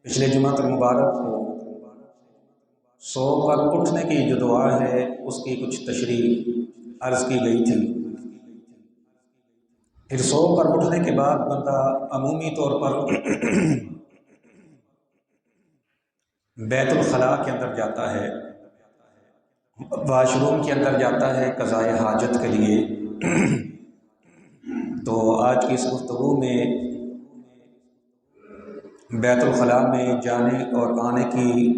پچھلے جمعہ مبارک کو سو کر اٹھنے کی جو دعا ہے اس کی کچھ تشریح عرض کی گئی تھی۔ پھر سو کر اٹھنے کے بعد بندہ عمومی طور پر بیت الخلاء کے اندر جاتا ہے، واش روم کے اندر جاتا ہے قضاء حاجت کے لیے۔ تو آج کی اس گفتگو میں بیت الخلاء میں جانے اور آنے کی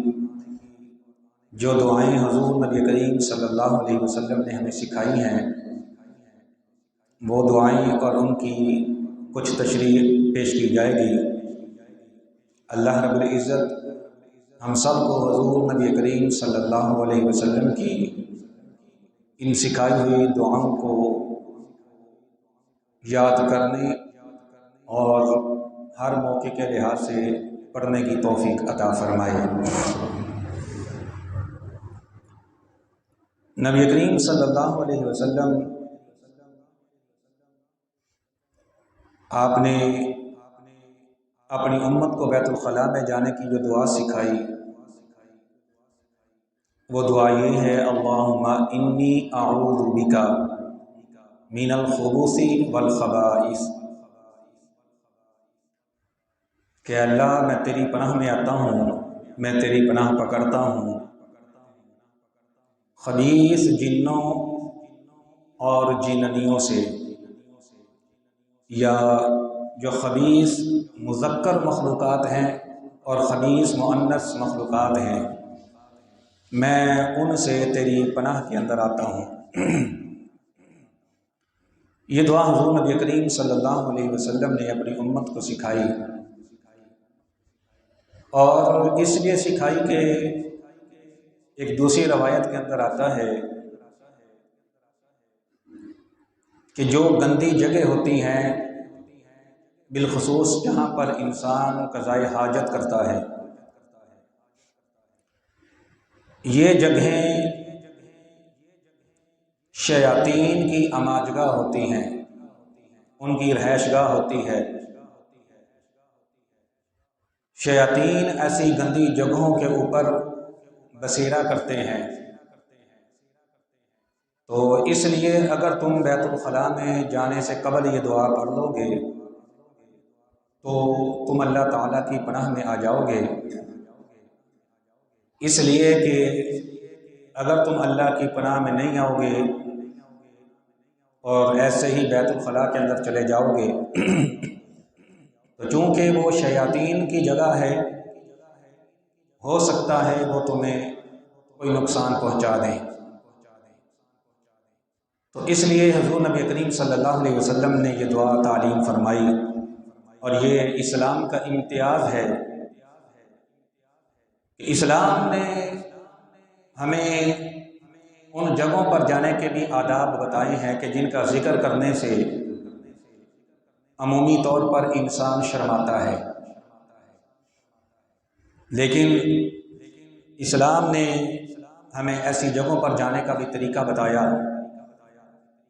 جو دعائیں حضور نبی کریم صلی اللہ علیہ وسلم نے ہمیں سکھائی ہیں، وہ دعائیں اور ان کی کچھ تشریح پیش کی جائے گی۔ اللہ رب العزت ہم سب کو حضور نبی کریم صلی اللہ علیہ وسلم کی ان سکھائی ہوئی دعاؤں کو یاد کرنے اور ہر موقع کے لحاظ سے پڑھنے کی توفیق عطا فرمائے۔ نبی کریم صلی اللہ علیہ وسلم آپ نے اپنی امت کو بیت الخلاء میں جانے کی جو دعا سکھائی، وہ دعا یہ ہے: اللہم انی اعوذ بک من الخبث والخبائث، کہ اللہ میں تیری پناہ میں آتا ہوں، میں تیری پناہ پکڑتا ہوں خبیث جنوں اور جننیوں سے، یا جو خبیث مذکر مخلوقات ہیں اور خبیث مؤنث مخلوقات ہیں، میں ان سے تیری پناہ کے اندر آتا ہوں۔ یہ دعا حضور نبی کریم صلی اللہ علیہ وسلم نے اپنی امت کو سکھائی، اور اس لیے سکھائی کہ ایک دوسری روایت کے اندر آتا ہے کہ جو گندی جگہ ہوتی ہیں، بالخصوص جہاں پر انسان قضاء حاجت کرتا ہے، یہ جگہیں شیاطین کی اماجگاہ ہوتی ہیں، ان کی رہائش گاہ ہوتی ہے۔ شیاطین ایسی گندی جگہوں کے اوپر بسیرا کرتے ہیں، تو اس لیے اگر تم بیت الخلاء میں جانے سے قبل یہ دعا پڑھ لو گے تو تم اللہ تعالیٰ کی پناہ میں آ جاؤ گے، اس لیے کہ اگر تم اللہ کی پناہ میں نہیں آؤ گے اور ایسے ہی بیت الخلاء کے اندر چلے جاؤ گے تو چونکہ وہ شیاطین کی جگہ ہے، ہو سکتا ہے وہ تمہیں کوئی نقصان پہنچا دیں۔ تو اس لیے حضور نبی کریم صلی اللہ علیہ وسلم نے یہ دعا تعلیم فرمائی، اور یہ اسلام کا امتیاز ہے کہ اسلام نے ہمیں ان جگہوں پر جانے کے بھی آداب بتائے ہیں کہ جن کا ذکر کرنے سے عمومی طور پر انسان شرماتا ہے، لیکن اسلام نے ہمیں ایسی جگہوں پر جانے کا بھی طریقہ بتایا،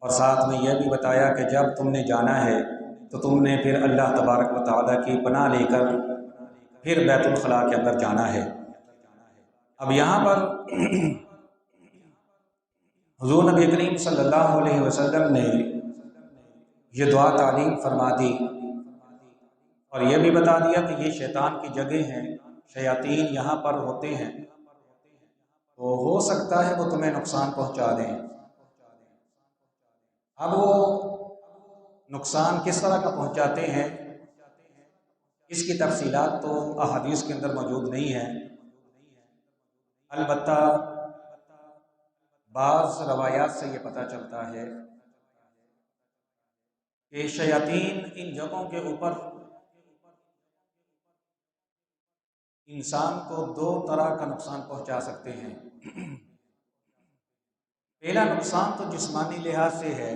اور ساتھ میں یہ بھی بتایا کہ جب تم نے جانا ہے تو تم نے پھر اللہ تبارک و تعالیٰ کی پناہ لے کر پھر بیت الخلاء کے اندر جانا ہے۔ اب یہاں پر حضور نبی کریم صلی اللہ علیہ وسلم نے یہ دعا تعلیم فرما دی، اور یہ بھی بتا دیا کہ یہ شیطان کی جگہ ہیں، شیاطین یہاں پر ہوتے ہیں، تو ہو سکتا ہے وہ تمہیں نقصان پہنچا دیں۔ اب وہ نقصان کس طرح کا پہنچاتے ہیں، اس کی تفصیلات تو احادیث کے اندر موجود نہیں ہیں، البتہ بعض روایات سے یہ پتہ چلتا ہے کہ شیاطین ان جگہوں کے اوپر انسان کو دو طرح کا نقصان پہنچا سکتے ہیں۔ پہلا نقصان تو جسمانی لحاظ سے ہے،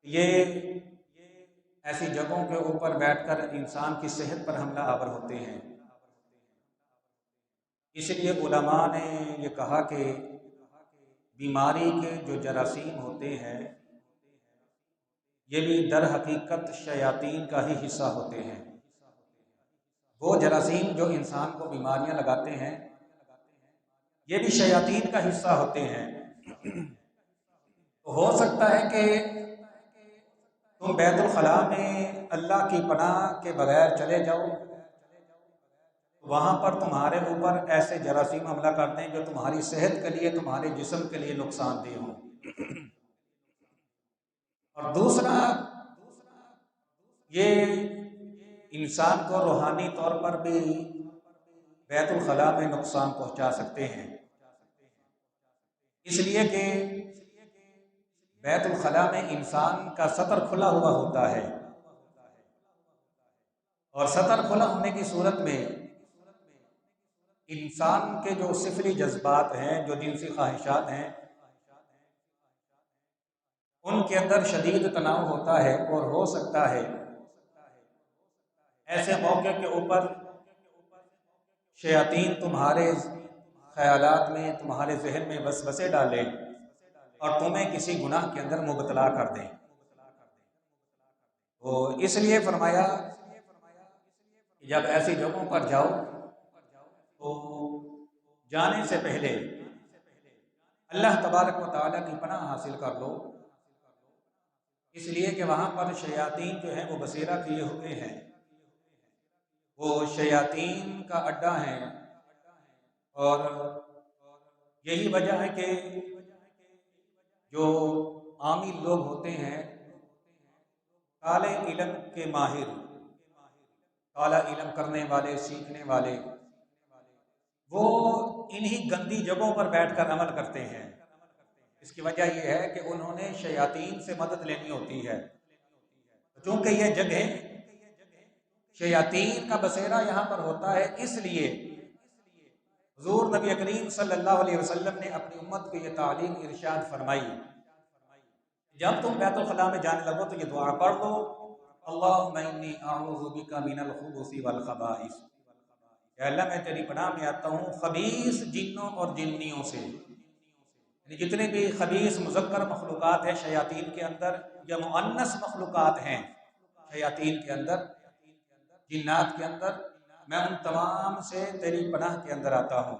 یہ ایسی جگہوں کے اوپر بیٹھ کر انسان کی صحت پر حملہ آور ہوتے ہیں۔ اس لیے علماء نے یہ کہا کہ بیماری کے جو جراثیم ہوتے ہیں یہ بھی در حقیقت شیاطین کا ہی حصہ ہوتے ہیں، وہ جراثیم جو انسان کو بیماریاں لگاتے ہیں یہ بھی شیاطین کا حصہ ہوتے ہیں۔ تو ہو سکتا ہے کہ تم بیت الخلاء میں اللہ کی پناہ کے بغیر چلے جاؤ، وہاں پر تمہارے اوپر ایسے جراثیم حملہ کرتے ہیں جو تمہاری صحت کے لیے، تمہارے جسم کے لیے نقصان دہ ہوں۔ اور دوسرا، یہ انسان کو روحانی طور پر بھی بیت الخلاء میں نقصان پہنچا سکتے ہیں، اس لیے کہ بیت الخلاء میں انسان کا سطر کھلا ہوا ہوتا ہے، اور سطر کھلا ہونے کی صورت میں انسان کے جو سفلی جذبات ہیں، جو جنسی خواہشات ہیں، ان کے اندر شدید تناؤ ہوتا ہے، اور ہو سکتا ہے ایسے موقع کے اوپر شیاطین تمہارے خیالات میں، تمہارے ذہن میں وسوسے ڈالے اور تمہیں کسی گناہ کے اندر مبتلا کر دیں۔ تو اس لیے فرمایا کہ جب ایسی جگہوں پر جاؤ تو جانے سے پہلے اللہ تبارک و تعالیٰ کی پناہ حاصل کر لو، اس لیے کہ وہاں پر شیاطین جو ہیں وہ بسیرا کیے ہوئے ہیں، وہ شیاطین کا اڈا ہے، اور یہی وجہ ہے کہ جو عامی لوگ ہوتے ہیں، کالے علم کے ماہر، کالا علم کرنے والے، سیکھنے والے، وہ انہی گندی جگہوں پر بیٹھ کر عمل کرتے ہیں۔ اس کی وجہ یہ ہے کہ انہوں نے شیاطین سے مدد لینی ہوتی ہے، چونکہ یہ جگہ شیاطین کا بسیرا یہاں پر ہوتا ہے، اس لیے حضور نبی کریم صلی اللہ علیہ وسلم نے اپنی امت کو یہ تعلیم ارشاد فرمائی، جب تم بیت الخلاء میں جانے لگو تو یہ دعا پڑھ لو، اللہم انی اعوذ بک من الخبث والخبائث، اے اللہ میں تیری پناہ میں آتا ہوں خبیث جنوں اور جنیوں سے، یعنی جتنے بھی خبیث مذکر مخلوقات ہیں شیاطین کے اندر، یا مؤنث مخلوقات ہیں شیاطین کے اندر، جنات کے اندر، میں ان تمام سے تیری پناہ کے اندر آتا ہوں۔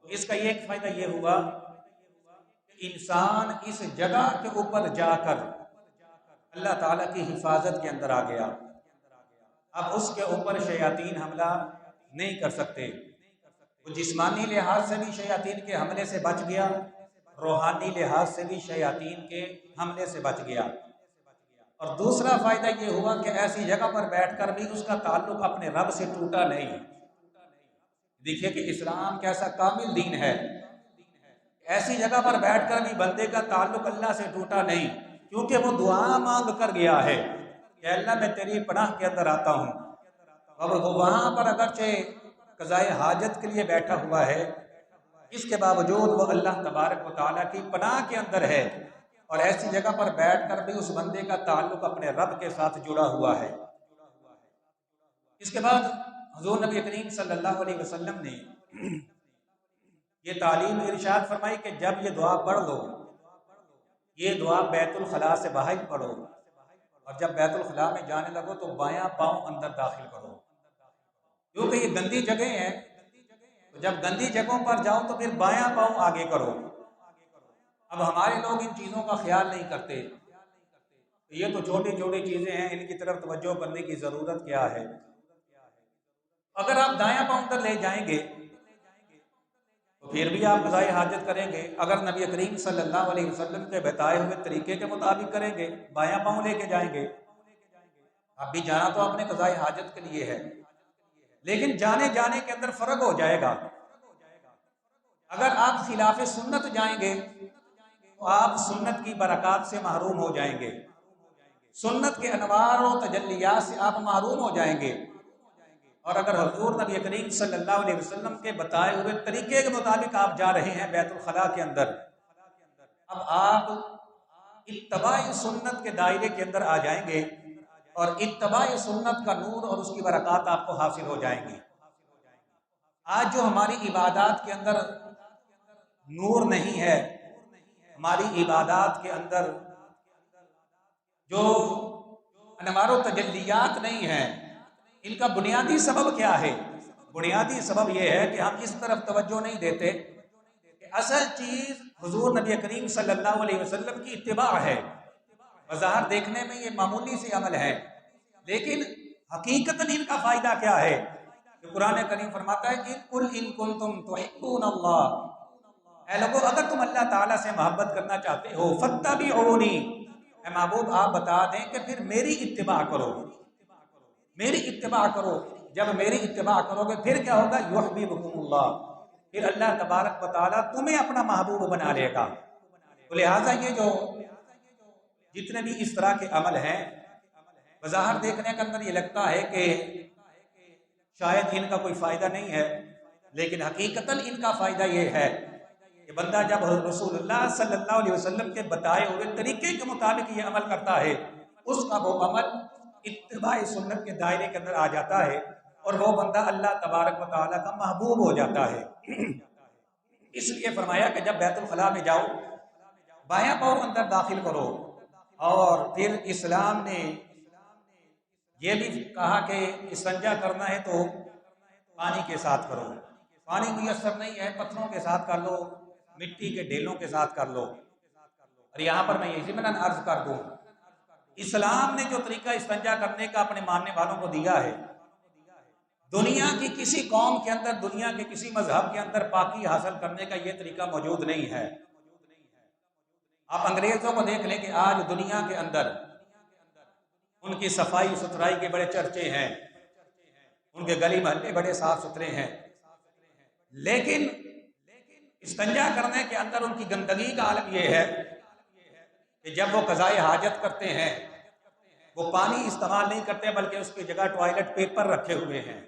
تو اس کا ایک فائدہ یہ ہوا کہ انسان اس جگہ کے اوپر جا کر اللہ تعالیٰ کی حفاظت کے اندر آ گیا، اب اس کے اوپر شیاطین حملہ نہیں کر سکتے، وہ جسمانی لحاظ سے بھی شیاطین کے حملے سے بچ گیا، روحانی لحاظ سے بھی شیاطین کے حملے سے بچ گیا۔ اور دوسرا فائدہ یہ ہوا کہ ایسی جگہ پر بیٹھ کر بھی اس کا تعلق اپنے رب سے ٹوٹا نہیں۔ دیکھیے کہ اسلام کیسا کامل دین ہے، ایسی جگہ پر بیٹھ کر بھی بندے کا تعلق اللہ سے ٹوٹا نہیں، کیونکہ وہ دعا مانگ کر گیا ہے کہ اللہ میں تیری پناہ کے اندر آتا ہوں، اور وہ وہاں پر اگرچہ قضائے حاجت کے لیے بیٹھا ہوا ہے، اس کے باوجود وہ اللہ تبارک و تعالیٰ کی پناہ کے اندر ہے، اور ایسی جگہ پر بیٹھ کر بھی اس بندے کا تعلق اپنے رب کے ساتھ جڑا ہوا ہے۔ اس کے بعد حضور نبی کریم صلی اللہ علیہ وسلم نے یہ تعلیم ارشاد فرمائی کہ جب یہ دعا پڑھ لو، یہ دعا بیت الخلاء سے باہر پڑھو، اور جب بیت الخلاء میں جانے لگو تو بایاں پاؤں اندر داخل کرو، کیونکہ یہ گندی جگہیں ہیں، تو جب گندی جگہوں پر جاؤ تو پھر بایاں پاؤں آگے کرو۔ اب ہمارے لوگ ان چیزوں کا خیال نہیں کرتے، یہ تو چھوٹی چھوٹی چیزیں ہیں، ان کی طرف توجہ کرنے کی ضرورت کیا ہے؟ اگر آپ دایاں پاؤں اندر لے جائیں گے تو پھر بھی آپ قضائے حاجت کریں گے، اگر نبی کریم صلی اللہ علیہ وسلم کے بتائے ہوئے طریقے کے مطابق کریں گے، بایاں پاؤں لے کے جائیں گے، اب بھی جانا تو اپنے قضائے حاجت کے لیے ہے، لیکن جانے کے اندر فرق ہو جائے گا۔ اگر آپ خلاف سنت جائیں گے تو آپ سنت کی برکات سے محروم ہو جائیں گے، سنت کے انوار و تجلیات سے آپ محروم ہو جائیں گے، اور اگر حضور نبی کریم صلی اللہ علیہ وسلم کے بتائے ہوئے طریقے کے مطابق آپ جا رہے ہیں بیت الخلاء کے اندر، اب آپ اتباع سنت کے دائرے کے اندر آ جائیں گے، اور اتباع سنت کا نور اور اس کی برکات آپ کو حاصل ہو جائیں گی۔ آج جو ہماری عبادات کے اندر نور نہیں ہے، ہماری عبادات کے اندر جو انوار و تجلیات نہیں ہیں، ان کا بنیادی سبب کیا ہے؟ بنیادی سبب یہ ہے کہ ہم اس طرف توجہ نہیں دیتے کہ اصل چیز حضور نبی کریم صلی اللہ علیہ وسلم کی اتباع ہے۔ بظاہر دیکھنے میں یہ معمولی سی عمل ہے، لیکن حقیقتاً ان کا فائدہ کیا ہے؟ کہ قرآن کریم فرماتا ہے کہ قُلْ إِن كُنتُمْ تُحِبُّونَ اللَّهَ، اے لوگو اگر تم اللہ تعالیٰ سے محبت کرنا چاہتے ہو فَاتَّبِعُونِي، اے محبوب آپ بتا دیں کہ پھر میری اتباع کرو، میری اتباع کرو۔ جب میری اتباع کرو گے پھر کیا ہوگا؟ یحببکم اللہ، پھر اللہ تبارک و تعالیٰ تمہیں اپنا محبوب بنا لے گا۔ تو لہٰذا یہ جو جتنے بھی اس طرح کے عمل ہیں، بظاہر دیکھنے کے اندر یہ لگتا ہے کہ شاید ان کا کوئی فائدہ نہیں ہے، لیکن حقیقتاً ان کا فائدہ یہ ہے کہ بندہ جب رسول اللہ صلی اللہ علیہ وسلم کے بتائے ہوئے طریقے کے مطابق یہ عمل کرتا ہے، اس کا وہ عمل اتباع سنت کے دائرے کے اندر آ جاتا ہے، اور وہ بندہ اللہ تبارک و تعالیٰ کا محبوب ہو جاتا ہے۔ اس لیے فرمایا کہ جب بیت الخلاء میں جاؤ، بایاں پاؤں اندر داخل کرو، اور پھر اسلام نے یہ بھی کہا کہ استنجا کرنا ہے تو پانی کے ساتھ کرو، پانی میسر نہیں ہے پتھروں کے ساتھ کر لو، مٹی کے ڈھیلوں کے ساتھ کر لو۔ اور یہاں پر میں یہ ضمناً عرض کر دوں، اسلام نے جو طریقہ استنجا کرنے کا اپنے ماننے والوں کو دیا ہے، دنیا کی کسی قوم کے اندر، دنیا کے کسی مذہب کے اندر پاکی حاصل کرنے کا یہ طریقہ موجود نہیں ہے۔ آپ انگریزوں کو دیکھ لیں کہ آج دنیا کے اندر ان کی صفائی ستھرائی کے بڑے چرچے ہیں، ان کے گلی محلے بڑے صاف ستھرے ہیں، لیکن استنجا کرنے کے اندر ان کی گندگی کا عالم یہ ہے کہ جب وہ قضائے حاجت کرتے ہیں، وہ پانی استعمال نہیں کرتے بلکہ اس کی جگہ ٹوائلٹ پیپر رکھے ہوئے ہیں۔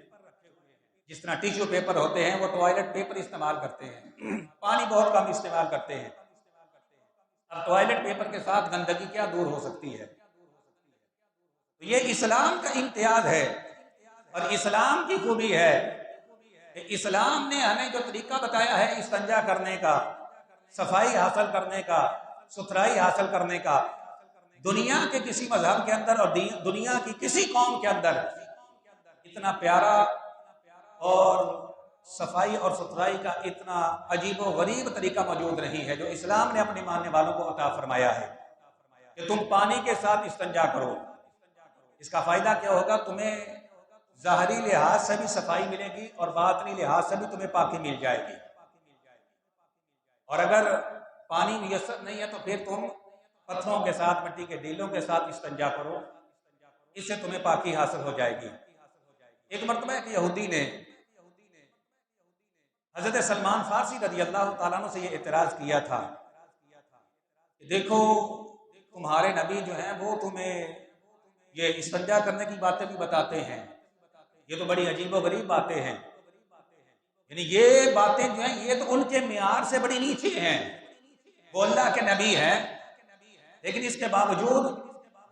جس طرح ٹیشو پیپر ہوتے ہیں وہ ٹوائلٹ پیپر استعمال کرتے ہیں، پانی بہت کم استعمال کرتے ہیں۔ اب ٹوائلٹ پیپر کے ساتھ گندگی کیا دور ہو سکتی ہے؟ یہ اسلام کا امتیاز ہے، اور اسلام کی خوبی ہے کہ اسلام نے ہمیں جو طریقہ بتایا ہے استنجا کرنے کا، صفائی حاصل کرنے کا، ستھرائی حاصل کرنے کا، دنیا کے کسی مذہب کے اندر اور دنیا کی کسی قوم کے اندر اتنا پیارا اور صفائی اور ستھرائی کا اتنا عجیب و غریب طریقہ موجود نہیں ہے جو اسلام نے اپنے ماننے والوں کو عطا فرمایا ہے کہ تم پانی کے ساتھ استنجا کرو۔ اس کا فائدہ کیا ہوگا؟ تمہیں ظاہری لحاظ سے بھی صفائی ملے گی اور باطنی لحاظ سے بھی تمہیں پاکی مل جائے گی۔ اور اگر پانی میسر نہیں ہے تو پھر تم پتھروں کے ساتھ، مٹی کے ڈھیلوں کے ساتھ استنجا کرو، اس سے تمہیں پاکی حاصل ہو جائے گی۔ ایک مرتبہ ایک یہودی نے حضرت سلمان فارسی رضی اللہ تعالیٰ عنہ سے یہ اعتراض کیا تھا کہ دیکھو تمہارے نبی جو ہیں وہ تمہیں یہ استنجا کرنے کی باتیں بھی بتاتے ہیں، یہ تو بڑی عجیب و غریب باتیں ہیں، یعنی یہ باتیں جو ہیں یہ تو ان کے معیار سے بڑی نیچے ہیں۔ وہ اللہ کے نبی ہیں، لیکن اس کے باوجود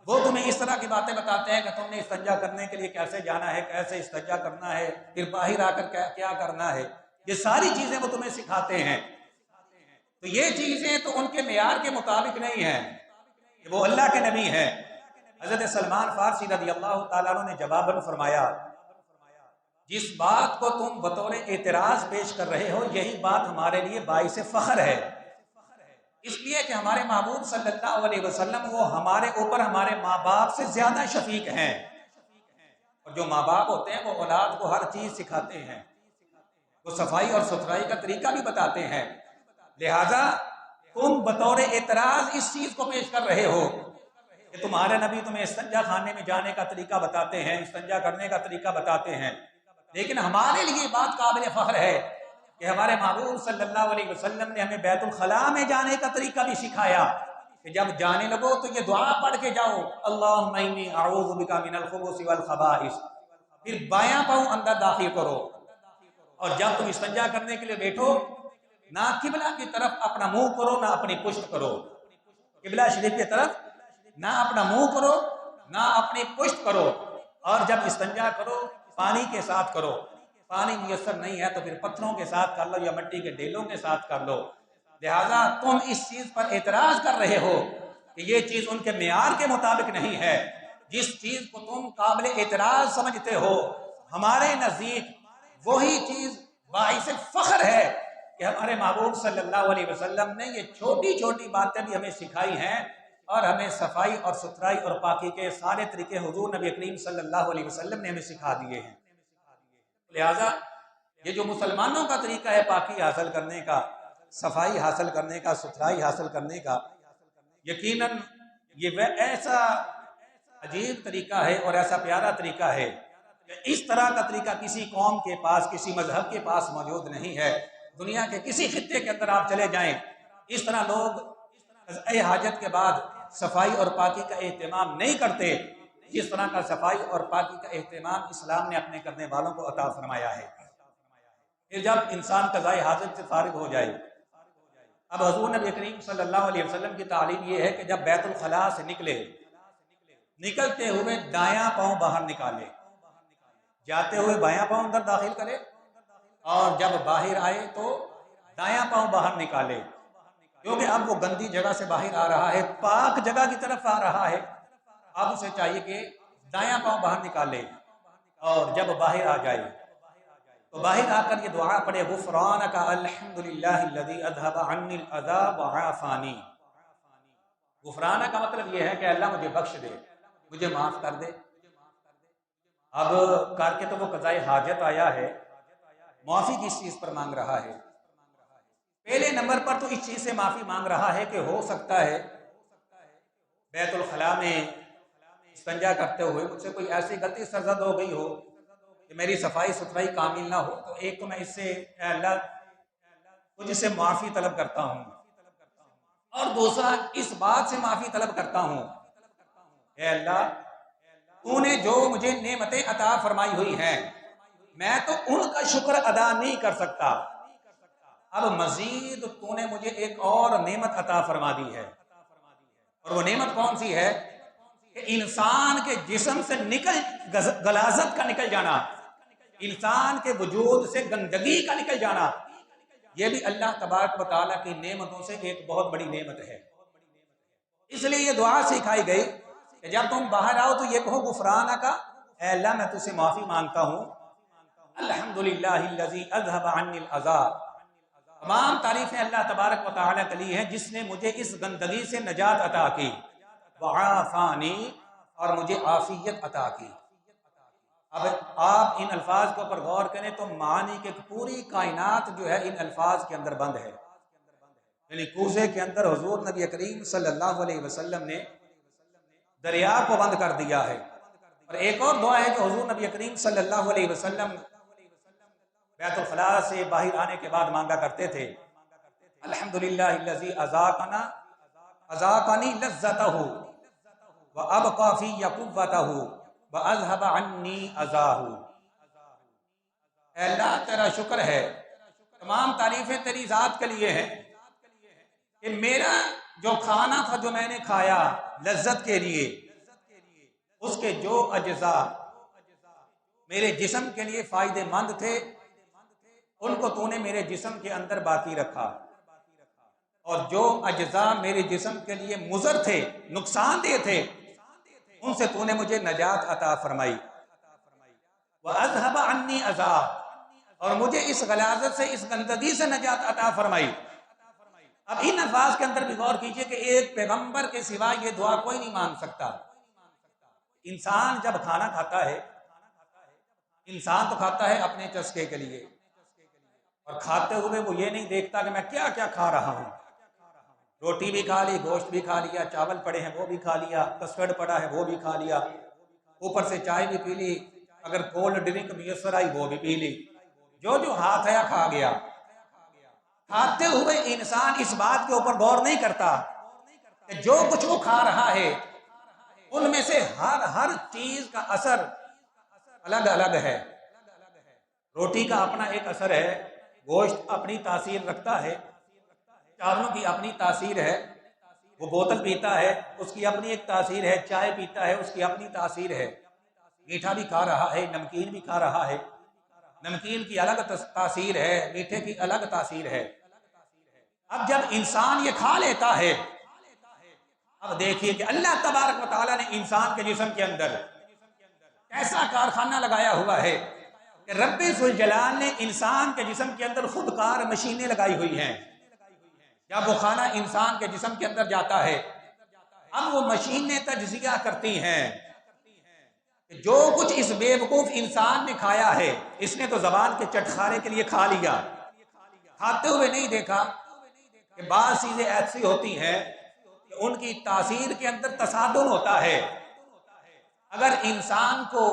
وہ تمہیں اس طرح کی باتیں بتاتے ہیں کہ تم نے استنجا کرنے کے لیے کیسے جانا ہے، کیسے استنجا کرنا ہے، پھر باہر آ کر کیا کرنا ہے، یہ ساری چیزیں وہ تمہیں سکھاتے ہیں۔ تو یہ چیزیں تو ان کے معیار کے مطابق نہیں ہیں کہ وہ اللہ کے نبی ہیں۔ حضرت سلمان فارسی رضی اللہ تعالیٰ عنہ نے جواباً فرمایا، جس بات کو تم بطور اعتراض پیش کر رہے ہو یہی بات ہمارے لیے باعث فخر ہے، اس لیے کہ ہمارے محبوب صلی اللہ علیہ وسلم وہ ہمارے اوپر ہمارے ماں باپ سے زیادہ شفیق ہیں، اور جو ماں باپ ہوتے ہیں وہ اولاد کو ہر چیز سکھاتے ہیں، وہ صفائی اور ستھرائی کا طریقہ بھی بتاتے ہیں۔ لہٰذا تم بطور اعتراض اس چیز کو پیش کر رہے ہو کہ تمہارے نبی تمہیں استنجا خانے میں جانے کا طریقہ بتاتے ہیں، استنجا کرنے کا طریقہ بتاتے ہیں، لیکن ہمارے لیے بات قابل فخر ہے کہ ہمارے محبوب صلی اللہ علیہ وسلم نے ہمیں بیت الخلاء میں جانے کا طریقہ بھی سکھایا کہ جب جانے لگو تو یہ دعا پڑھ کے جاؤ، اللہم انی اعوذ بک من الخبث والخبائث، پھر بایاں پاؤں اندر داخل کرو، اور جب تم استنجا کرنے کے لیے بیٹھو نہ قبلہ کی طرف اپنا منہ کرو نہ اپنی پشت کرو، قبلہ شریف کی طرف نہ اپنا منہ کرو نہ اپنی پشت کرو، اور جب استنجا کرو پانی کے ساتھ کرو، پانی میسر نہیں ہے تو پھر پتھروں کے ساتھ کر لو یا مٹی کے ڈھیلوں کے ساتھ کر لو۔ لہٰذا تم اس چیز پر اعتراض کر رہے ہو کہ یہ چیز ان کے معیار کے مطابق نہیں ہے، جس چیز کو تم قابل اعتراض سمجھتے ہو، ہمارے نزدیک وہی چیز باعث فخر ہے کہ ہمارے محبوب صلی اللہ علیہ وسلم نے یہ چھوٹی چھوٹی باتیں بھی ہمیں سکھائی ہیں، اور ہمیں صفائی اور ستھرائی اور پاکی کے سارے طریقے حضور نبی کریم صلی اللہ علیہ وسلم نے ہمیں سکھا دیے ہیں۔ لہٰذا یہ جو مسلمانوں کا طریقہ ہے پاکی حاصل کرنے کا، صفائی حاصل کرنے کا، ستھرائی حاصل کرنے کا، یقیناً یہ ایسا عجیب طریقہ ہے اور ایسا پیارا طریقہ ہے کہ اس طرح کا طریقہ کسی قوم کے پاس، کسی مذہب کے پاس موجود نہیں ہے۔ دنیا کے کسی خطے کے اندر آپ چلے جائیں، اس طرح لوگ قضاء حاجت کے بعد صفائی اور پاکی کا اہتمام نہیں کرتے جس طرح کا صفائی اور پاکی کا اہتمام اسلام نے اپنے کرنے والوں کو عطا فرمایا ہے۔ پھر جب انسان قضاء حاجت سے فارغ ہو جائے، اب حضور نبی کریم صلی اللہ علیہ وسلم کی تعلیم یہ ہے کہ جب بیت الخلاء سے نکلتے ہوئے دایاں پاؤں باہر نکالے، جاتے ہوئے بایاں پاؤں اندر داخل کرے، اور جب باہر آئے تو دایاں پاؤں باہر نکالے، کیونکہ اب وہ گندی جگہ سے باہر آ رہا ہے، پاک جگہ کی طرف آ رہا ہے، اب اسے چاہیے کہ دایاں پاؤں باہر نکالے، اور جب باہر آ جائے تو باہر آ کر یہ دعا پڑھے، غفرانک الحمدللہ الذی اذھب عنی الاذی وعافانی۔ غفرانہ کا مطلب یہ ہے کہ اللہ مجھے بخش دے، مجھے معاف کر دے۔ اب کر کے تو وہ قضاء حاجت آیا ہے، معافی کس چیز پر مانگ رہا ہے؟ پہلے نمبر پر تو اس چیز سے معافی مانگ رہا ہے کہ ہو سکتا ہے بیت الخلاء میں استنجا کرتے ہوئے مجھ سے کوئی ایسی غلطی سرزد ہو گئی ہو کہ میری صفائی ستھرائی کامل نہ ہو، تو ایک تو میں اس سے اے اللہ تجھ سے معافی طلب کرتا ہوں، اور دوسرا اس بات سے معافی طلب کرتا ہوں اے اللہ تو نے جو مجھے نعمتیں عطا فرمائی ہوئی ہیں میں تو ان کا شکر ادا نہیں کر سکتا، اب مزید تو نے مجھے ایک اور نعمت عطا فرما دی ہے، اور وہ نعمت کون سی ہے کہ انسان کے جسم سے غلاظت کا نکل جانا، انسان کے وجود سے گندگی کا نکل جانا، یہ بھی اللہ تبارک و تعالیٰ کی نعمتوں سے ایک بہت بڑی نعمت ہے۔ اس لیے یہ دعا سکھائی گئی کہ جب تم باہر آؤ تو یہ کہو غفرانک، اے اللہ میں تجھ سے معافی مانگتا ہوں، الحمدللہ الذی اذھب عنی الاذی، تمام تعریفیں اللہ تبارک و تعالیٰ کے لیے ہیں جس نے مجھے اس گندگی سے نجات عطا کی، وعافانی، اور مجھے عافیت عطا کی۔ اب آپ ان الفاظ کے اوپر غور کریں تو معنی کہ پوری کائنات جو ہے ان الفاظ کے اندر بند ہے، یعنی کوزے کے اندر حضور نبی کریم صلی اللہ علیہ وسلم نے دریا کو بند کر دیا ہے، اور ایک اور دعا ہے جو حضور نبی کریم صلی اللہ علیہ وسلم بیت الخلاء سے باہر آنے کے بعد مانگا کرتے تھے، الحمدللہ الذی اذاقنی لذتہ وابقی فی قوتہ واذھب عنی اذاہ۔ اے اللہ تیرا شکر ہے، تمام تعریفیں تیری ذات کے لیے ہیں کہ میرا جو کھانا تھا جو میں نے کھایا لذت کے لیے، اس کے جو اجزاء میرے جسم کے لیے فائدے مند تھے ان کو تو نے میرے جسم کے اندر باقی رکھا، اور جو اجزاء میرے جسم کے لیے مضر تھے، نقصان دہ تھے، ان سے تو نے مجھے نجات عطا فرمائی، وَأَذْهَبَ عَنِّي عَذَابِ، اور مجھے اس غلاظت سے، اس گندگی سے نجات عطا فرمائی۔ اب ان الفاظ کے اندر بھی غور کیجئے کہ ایک پیغمبر کے سوا یہ دعا کوئی نہیں مانگ سکتا۔ انسان جب کھانا کھاتا ہے، انسان تو کھاتا ہے اپنے چسکے کے لیے، اور کھاتے ہوئے وہ یہ نہیں دیکھتا کہ میں کیا کیا کھا رہا ہوں، روٹی بھی کھا لی، گوشت بھی کھا لیا، چاول پڑے ہیں وہ بھی کھا لیا، کسٹرڈ پڑا ہے وہ بھی کھا لیا، اوپر سے چائے بھی پی لی، اگر کولڈ ڈرنک میسر آئی وہ بھی پی لی، جو جو ہاتھ آیا کھا گیا۔ کھاتے ہوئے انسان اس بات کے اوپر غور نہیں کرتا کہ جو کچھ وہ کھا رہا ہے ان میں سے ہر چیز کا اثر الگ الگ ہے۔ روٹی کا اپنا ایک اثر ہے، گوشت اپنی تاثیر رکھتا ہے، چاولوں کی اپنی تاثیر ہے، وہ بوتل پیتا ہے اس کی اپنی ایک تاثیر ہے، چائے پیتا ہے اس کی اپنی تاثیر ہے، میٹھا بھی کھا رہا ہے، نمکین بھی کھا رہا ہے، نمکین کی الگ تاثیر ہے، میٹھے کی الگ تاثیر ہے۔ اب جب انسان یہ کھا لیتا ہے، اب دیکھیے کہ اللہ تبارک و تعالیٰ نے انسان کے جسم کے اندر ایسا کارخانہ لگایا ہوا ہے کہ رب ذوالجلال نے انسان کے جسم کے اندر خودکار مشینیں لگائی ہوئی ہیں. جب وہ کھانا انسان کے جسم کے اندر جاتا ہے اب وہ مشینیں تجزیہ کرتی ہیں کہ جو کچھ اس بے وقوف انسان نے کھایا ہے اس نے تو زبان کے چٹخارے کے لیے کھا لیا، کھاتے ہوئے نہیں دیکھا کہ بعض چیزیں ایسی ہوتی ہیں کہ ان کی تاثیر کے اندر تصادم ہوتا ہے. اگر انسان کو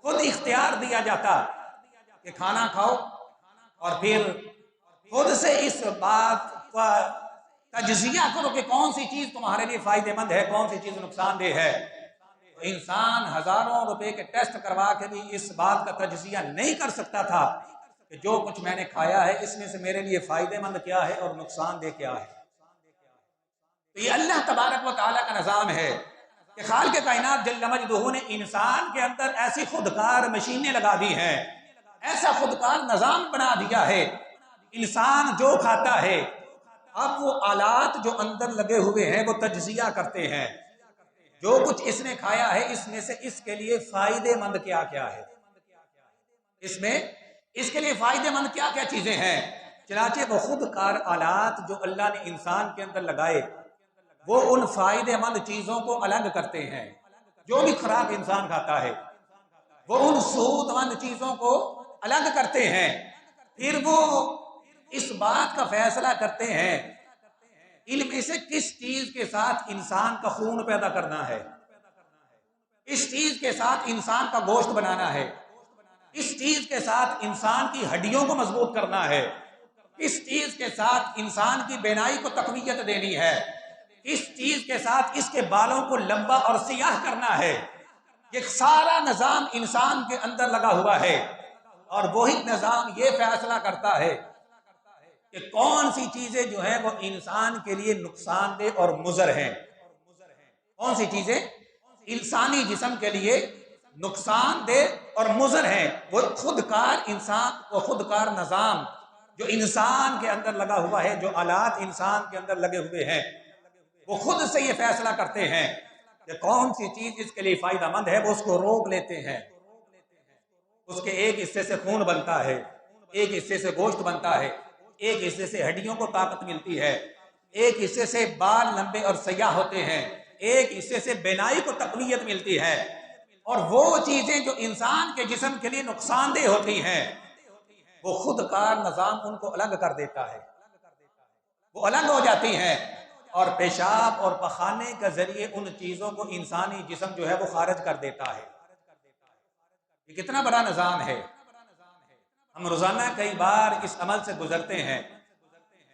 خود اختیار دیا جاتا کہ کھانا کھاؤ اور پھر خود سے اس بات کا تجزیہ کرو کہ کون سی چیز تمہارے لیے فائدہ مند ہے، کون سی چیز نقصان دہ ہے، تو انسان ہزاروں روپے کے ٹیسٹ کروا کے بھی اس بات کا تجزیہ نہیں کر سکتا تھا کہ جو کچھ میں نے کھایا ہے اس میں سے میرے لیے فائدہ مند کیا ہے اور نقصان دہ کیا ہے. تو یہ اللہ تبارک و تعالیٰ کا نظام ہے کہ خالق کائنات جل مجدہ نے انسان کے اندر ایسی خودکار مشینیں لگا دی ہیں، ایسا خودکار نظام بنا دیا ہے. انسان جو کھاتا ہے اب وہ آلات جو اندر لگے ہوئے ہیں وہ تجزیہ کرتے ہیں جو کچھ اس نے کھایا ہے اس میں سے اس کے لیے فائدہ مند کیا کیا ہے، اس میں اس کے لیے فائدہ مند کیا کیا چیزیں ہیں. چنانچہ وہ خودکار آلات جو اللہ نے انسان کے اندر لگائے وہ ان فائدہ مند چیزوں کو الگ کرتے ہیں. جو بھی خوراک انسان کھاتا ہے وہ ان سود مند چیزوں کو الگ کرتے ہیں. پھر وہ اس بات کا فیصلہ کرتے ہیں ان میں سے کس چیز کے ساتھ انسان کا خون پیدا کرنا ہے، اس چیز کے ساتھ انسان کا گوشت بنانا ہے، اس چیز کے ساتھ انسان کی ہڈیوں کو مضبوط کرنا ہے، اس چیز کے ساتھ انسان کی بینائی کو تقویت دینی ہے، اس چیز کے ساتھ اس کے بالوں کو لمبا اور سیاہ کرنا ہے. یہ سارا نظام انسان کے اندر لگا ہوا ہے اور وہی نظام یہ فیصلہ کرتا ہے کہ کون سی چیزیں جو ہیں وہ انسان کے لیے نقصان دہ اور مضر ہیں، کون سی چیزیں انسانی جسم کے لیے نقصان دہ اور مضر ہیں. وہ خودکار انسان، وہ خودکار نظام جو انسان کے اندر لگا ہوا ہے، جو آلات انسان کے اندر لگے ہوئے ہیں وہ خود سے یہ فیصلہ کرتے ہیں کہ کون سی چیز اس کے لیے فائدہ مند ہے، وہ اس کو روک لیتے ہیں. اس کے ایک حصے سے خون بنتا ہے، ایک حصے سے گوشت بنتا ہے، ایک حصے سے ہڈیوں کو طاقت ملتی ہے، ایک حصے سے بال لمبے اور سیاہ ہوتے ہیں، ایک حصے سے بینائی کو تقویت ملتی ہے. اور وہ چیزیں جو انسان کے جسم کے لیے نقصان دہ ہوتی ہیں وہ خودکار نظام ان کو الگ کر دیتا ہے، وہ الگ ہو جاتی ہیں اور پیشاب اور پخانے کے ذریعے ان چیزوں کو انسانی جسم جو ہے وہ خارج کر دیتا ہے. یہ کتنا بڑا نظام ہے. ہم روزانہ کئی بار اس عمل سے گزرتے ہیں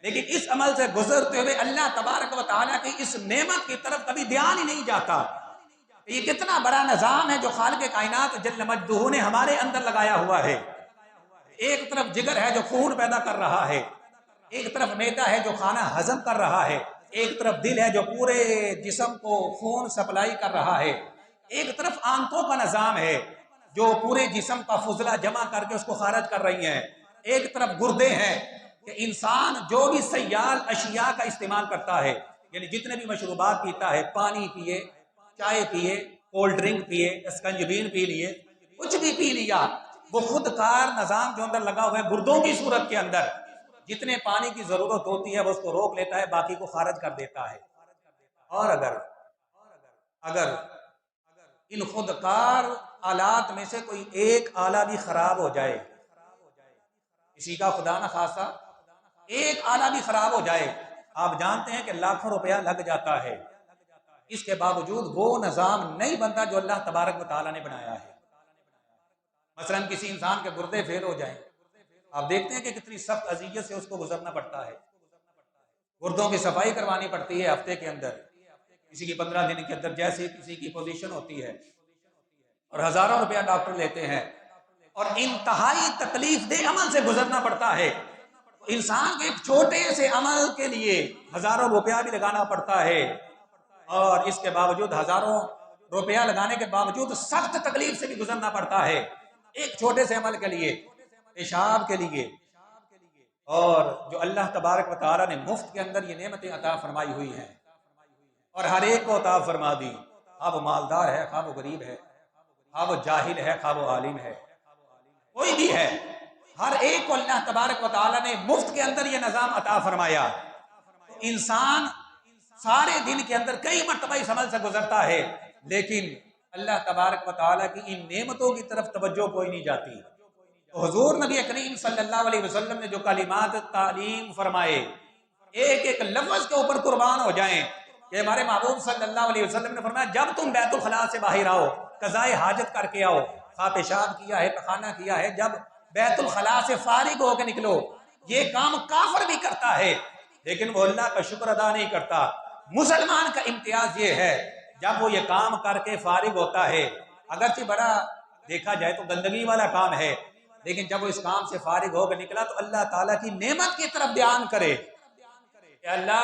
لیکن اس عمل سے گزرتے ہوئے اللہ تبارک و تعالیٰ کی اس نعمت کی طرف کبھی دھیان ہی نہیں جاتا. یہ کتنا بڑا نظام ہے جو خالق کائنات جل مجدہ نے ہمارے اندر لگایا ہوا ہے. ایک طرف جگر ہے جو خون پیدا کر رہا ہے، ایک طرف معدہ ہے جو کھانا ہضم کر رہا ہے، ایک طرف دل ہے جو پورے جسم کو خون سپلائی کر رہا ہے، ایک طرف آنتوں کا نظام ہے جو پورے جسم کا فضلہ جمع کر کے اس کو خارج کر رہی ہیں، ایک طرف گردے ہیں کہ انسان جو بھی سیال اشیاء کا استعمال کرتا ہے، یعنی جتنے بھی مشروبات پیتا ہے، پانی پیے، چائے پیے، کولڈ ڈرنک پیے، اسکنجبین پی لیے، کچھ بھی پی لیا، وہ خودکار نظام جو اندر لگا ہوا ہے گردوں کی صورت کے اندر جتنے پانی کی ضرورت ہوتی ہے وہ اس کو روک لیتا ہے، باقی کو خارج کر دیتا ہے. اور اگر ان خودکار آلات میں سے کوئی ایک آلہ بھی خراب ہو جائے، کسی کا خدا نہ خاصہ ایک آلہ بھی خراب ہو جائے، آپ جانتے ہیں کہ لاکھوں روپیہ لگ جاتا ہے. اس کے باوجود وہ نظام نہیں بنتا جو اللہ تبارک و تعالیٰ نے بنایا ہے. مثلا کسی انسان کے گردے فیل ہو جائیں، آپ دیکھتے ہیں کہ کتنی سخت اذیت سے اس کو گزرنا پڑتا ہے. گردوں کی صفائی کروانی پڑتی ہے ہفتے کے اندر، کسی کی 15 دن کے اندر جیسی کسی کی پوزیشن ہوتی ہے، اور ہزاروں روپیہ ڈاکٹر لیتے ہیں اور انتہائی تکلیف دہ عمل سے گزرنا پڑتا ہے. انسان کے ایک چھوٹے سے عمل کے لیے ہزاروں روپیہ بھی لگانا پڑتا ہے اور اس کے باوجود ہزاروں روپیہ لگانے کے باوجود سخت تکلیف سے بھی گزرنا پڑتا ہے ایک چھوٹے سے عمل کے لیے، پیشاب کے لیے. اور جو اللہ تبارک و تعالیٰ نے مفت کے اندر یہ نعمتیں عطا فرمائی ہوئی ہیں اور ہر ایک کو عطا فرما دی، خواہ وہ مالدار ہے، خواہ وہ غریب ہے، خواہ وہ جاہل ہے، خواہ وہ عالم ہے، کوئی بھی ہے، ہر ایک کو اللہ تبارک و تعالیٰ نے مفت کے اندر یہ نظام عطا فرمایا۔ تو انسان سارے دن کے اندر کئی مرتبہ اس عمل سے گزرتا ہے، لیکن اللہ تبارک و تعالیٰ کی ان نعمتوں کی طرف توجہ کوئی نہیں جاتی۔ تو حضور نبی کریم صلی اللہ علیہ وسلم نے جو کلمات تعلیم فرمائے، ایک ایک لفظ کے اوپر قربان ہو جائیں کہ ہمارے محبوب صلی اللہ علیہ وسلم نے فرمایا جب تم بیت الخلاء سے باہر آؤ، قضائے حاجت کر کے آؤ، خواہ پیشاب کیا ہے، پخانہ کیا ہے، جب بیت الخلاء سے فارغ ہو کے نکلو، یہ کام کافر بھی کرتا ہے لیکن وہ اللہ کا شکر ادا نہیں کرتا۔ مسلمان کا امتیاز یہ ہے جب وہ یہ کام کر کے فارغ ہوتا ہے، اگرچہ بڑا دیکھا جائے تو گندگی والا کام ہے، لیکن جب وہ اس کام سے فارغ ہو کے نکلا تو اللہ تعالیٰ کی نعمت کی طرف دھیان کرے کہ اللہ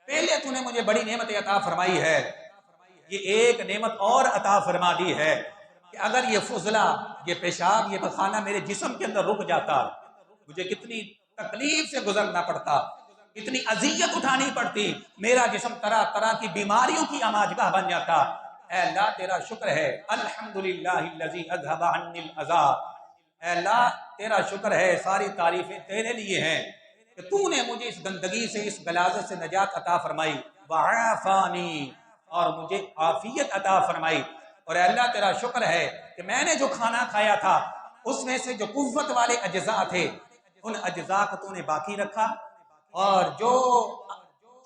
پہلے تو نے مجھے بڑی نعمت عطا فرمائی ہے، یہ ایک نعمت اور عطا فرما دی ہے کہ اگر یہ فضلہ، یہ پیشاب، یہ پخانہ میرے جسم کے اندر رک جاتا، مجھے کتنی تکلیف سے گزرنا پڑتا، کتنی اذیت اٹھانی پڑتی، میرا جسم طرح طرح کی بیماریوں کی آماجگاہ بن جاتا۔ اے اللہ تیرا شکر ہے، الحمدللہ الذی اذھب عنی الاذی، اے اللہ تیرا شکر ہے، ساری تعریفیں تیرے لیے ہیں کہ تو نے مجھے اس گندگی سے، اس غلاظت سے نجات عطا فرمائی، وعافانی، اور مجھے عافیت عطا فرمائی، اور اے اللہ تیرا شکر ہے کہ میں نے جو کھانا کھایا تھا اس میں سے جو قوت والے اجزاء تھے ان اجزاء کو تو نے باقی رکھا، اور جو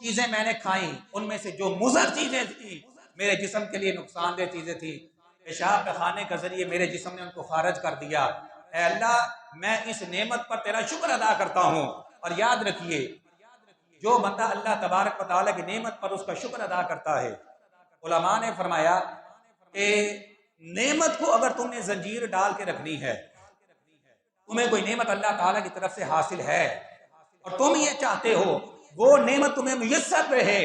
چیزیں میں نے کھائیں ان میں سے جو مضر چیزیں تھیں، میرے جسم کے لیے نقصان دہ چیزیں تھیں، پیشاب پخانے کے ذریعے میرے جسم نے ان کو خارج کر دیا۔ اے اللہ میں اس نعمت پر تیرا شکر ادا کرتا ہوں۔ اور یاد رکھیے جو بندہ اللہ تبارک و تعالیٰ کی نعمت پر اس کا شکر ادا کرتا ہے، علماء نے فرمایا کہ نعمت کو اگر تم نے زنجیر ڈال کے رکھنی ہے، تمہیں کوئی نعمت اللہ تعالیٰ کی طرف سے حاصل ہے اور تم یہ چاہتے ہو وہ نعمت تمہیں میسر رہے،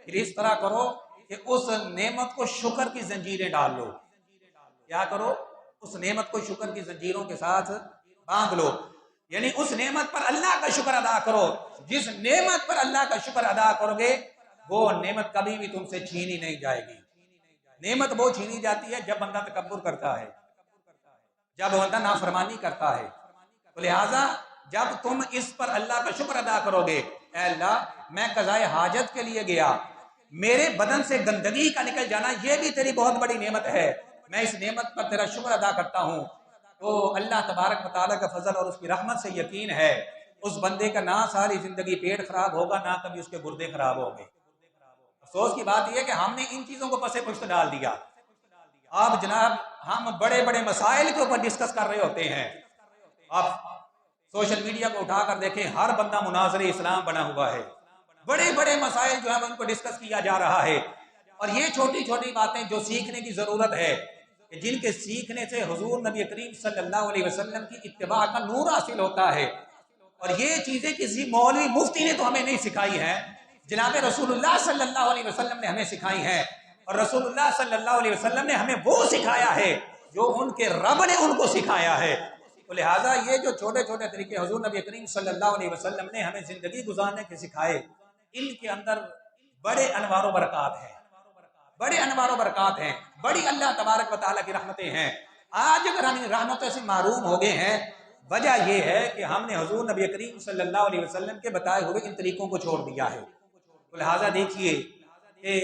پھر اس طرح کرو کہ اس نعمت کو شکر کی زنجیریں ڈال لو۔ کیا کرو؟ اس نعمت کو شکر کی زنجیروں کے ساتھ باندھ لو، یعنی اس نعمت پر اللہ کا شکر ادا کرو۔ جس نعمت پر اللہ کا شکر ادا کرو گے وہ نعمت کبھی بھی تم سے چھینی نہیں جائے گی۔ نعمت وہ چھینی جاتی ہے جب بندہ تکبر کرتا ہے، جب بندہ نافرمانی کرتا ہے۔ تو لہٰذا جب تم اس پر اللہ کا شکر ادا کرو گے، اے اللہ میں قضائے حاجت کے لیے گیا، میرے بدن سے گندگی کا نکل جانا یہ بھی تیری بہت بڑی نعمت ہے، میں اس نعمت پر تیرا شکر ادا کرتا ہوں، تو اللہ تبارک و تعالیٰ کا فضل اور اس کی رحمت سے یقین ہے اس بندے کا نہ ساری زندگی پیٹ خراب ہوگا، نہ کبھی اس کے گردے خراب ہوں گے۔ افسوس کی بات یہ ہے کہ ہم نے ان چیزوں کو پس پشت ڈال دیا۔ آپ جناب ہم بڑے بڑے مسائل کے اوپر ڈسکس کر رہے ہوتے ہیں، آپ سوشل میڈیا کو اٹھا کر دیکھیں، ہر بندہ مناظر اسلام بنا ہوا ہے، بڑے بڑے مسائل جو ہیں ان کو ڈسکس کیا جا رہا ہے، اور یہ چھوٹی چھوٹی باتیں جو سیکھنے کی ضرورت ہے کہ جن کے سیکھنے سے حضور نبی کریم صلی اللہ علیہ وسلم کی اتباع کا نور حاصل ہوتا ہے، اور یہ چیزیں کسی مولوی مفتی نے تو ہمیں نہیں سکھائی ہیں، جناب رسول اللہ صلی اللہ علیہ وسلم نے ہمیں سکھائی ہیں، اور رسول اللہ صلی اللہ علیہ وسلم نے ہمیں وہ سکھایا ہے جو ان کے رب نے ان کو سکھایا ہے۔ تو لہٰذا یہ جو چھوٹے چھوٹے طریقے حضور نبی کریم صلی اللہ علیہ وسلم نے ہمیں زندگی گزارنے کے سکھائے، ان کے اندر بڑے انوار و برکات ہیں، بڑے انوار و برکات ہیں، بڑی اللہ تبارک و تعالیٰ کی رحمتیں ہیں۔ آج اگر ہم ان رحمتوں سے محروم ہو گئے ہیں، وجہ یہ ہے کہ ہم نے حضور نبی کریم صلی اللہ علیہ وسلم کے بتائے ہوئے ان طریقوں کو چھوڑ دیا ہے۔ تو لہٰذا دیکھیے کہ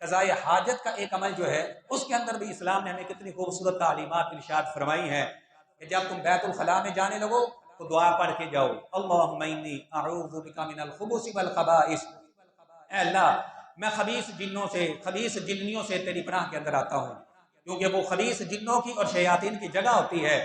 قضائے حاجت کا ایک عمل جو ہے اس کے اندر بھی اسلام نے ہمیں کتنی خوبصورت تعلیمات ارشاد فرمائی ہیں کہ جب تم بیت الخلاء میں جانے لگو تو دعا پڑھ کے جاؤ، اللہم انی اعوذ بک من الخبث والخبائث، اے اللہ میں خبیث جنوں سے، خبیث جنیوں سے تیری پناہ کے اندر آتا ہوں، کیونکہ وہ خبیث جنوں کی اور شیاطین کی جگہ ہوتی ہے